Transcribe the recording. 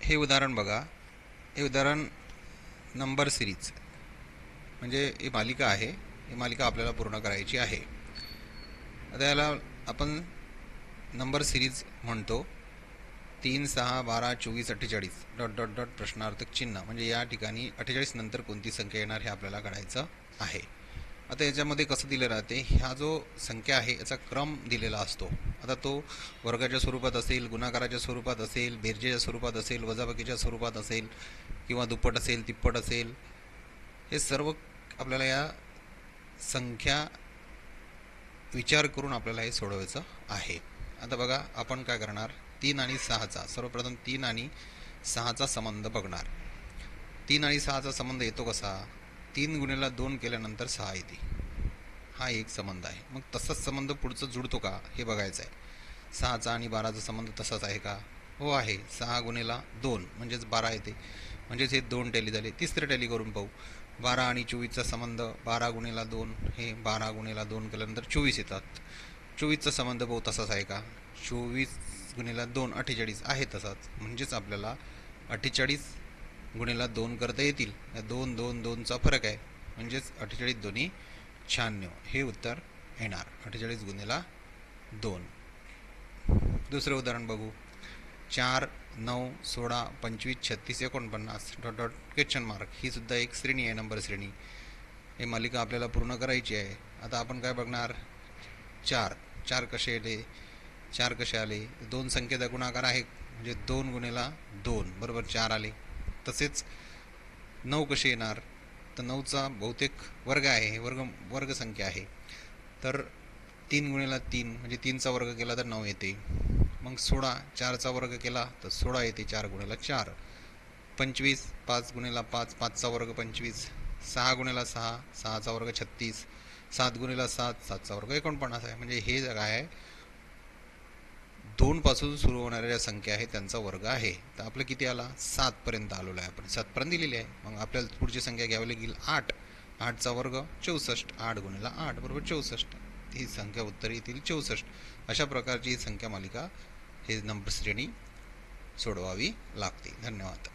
हे उदाहरण बघा. हे उदाहरण नंबर सिरीज म्हणजे ही मालिका आहे. ही मालिका आपल्याला पूर्ण करायची आहे. आता याला आपण नंबर सिरीज म्हणतो. 3, 6, 12, 24, 48 डॉट डॉट डॉट प्रश्नार्थक चिन्ह, म्हणजे या ठिकाणी 48 नंतर कोणती संख्या येणार हे आपल्याला काढायचं आहे. आता याच्यामध्ये कसं दिलं राहते, ह्या जो संख्या आहे याचा क्रम दिलेला असतो. आता तो वर्गाच्या स्वरूपात असेल, गुणाकाराच्या स्वरूपात असेल, बेरजेच्या स्वरूपात असेल, वजाबाकीच्या स्वरूपात असेल, किंवा दुप्पट असेल, तिप्पट असेल, हे सर्व आपल्याला या संख्या विचार करून आपल्याला हे सोडवायचं आहे. आता बघा, आपण काय करणार, 3 आणि 6चा सर्वप्रथम 3 आणि 6चा संबंध बघणार. 3 आणि 6चा संबंध येतो कसा, 3 गुणिले 2 केल्यानंतर 6 येते. हा एक संबंध आहे. मग तसाच संबंध पुढचं जुळतो का हे बघायचं आहे. 6चा आणि 12चा संबंध तसाच आहे का, हो आहे. 6 गुणिले 2 म्हणजेच 12 येते, म्हणजेच हे 2 टॅली झाले. तिसरं टॅली करून पाहू. 12 आणि 24चा संबंध, 12 गुणिले 2 हे 12 गुणिले 2 केल्यानंतर 24 येतात. 24चा संबंध पाहू तसाच आहे का, 24 गुणिले 2 48 आहे तसाच, म्हणजेच आपल्याला 48 गुणिले 2 करता येतील. 2 2 2चा फरक आहे, म्हणजेच 48 दोन्ही 96 हे उत्तर येणार. 48 गुणिले 2. दुसरं उदाहरण बघू. 4, 9, 16, 25, 36, 49 डॉट डॉट क्वेश्चन मार्क. ही सुद्धा एक श्रेणी आहे, नंबर श्रेणी. ही मालिका आपल्याला पूर्ण करायची आहे. आता आपण काय बघणार, 4 कसे आले, 4 कसे आले, 2 संख्येचा गुणाकार आहे, म्हणजे 2 गुणिले 2 बरोबर 4 आले. तसेच 9 कसे येणार, तर 9चा बहुतेक वर्ग आहे, वर्ग संख्या आहे. तर 3 गुणिले 3 म्हणजे 3चा वर्ग केला तर 9 येते. मग 16, 4चा वर्ग केला तर 16 येते, 4 गुणिले 4. 25, 5 गुणिले 5, 5चा वर्ग 25. 6 गुणिले 6, 6चा वर्ग 36. 7 गुणिले 7, 7चा वर्ग 49 आहे. म्हणजे हे काय आहे, 2 पासून सुरू होणाऱ्या ज्या संख्या आहेत त्यांचा वर्ग आहे. तर आपलं किती आला, 7 पर्यंत आलेलो आहे. आपण 7 पर्यंत दिलेली आहे. मग आपल्याला पुढची संख्या घ्यावी लागेल 8. 8चा वर्ग 64. 8 गुणिले 8 बरोबर 64. ही संख्या उत्तर येतील 64. अशा प्रकारची संख्या मालिका हे नंबर श्रेणी सोडवावी लागते. धन्यवाद.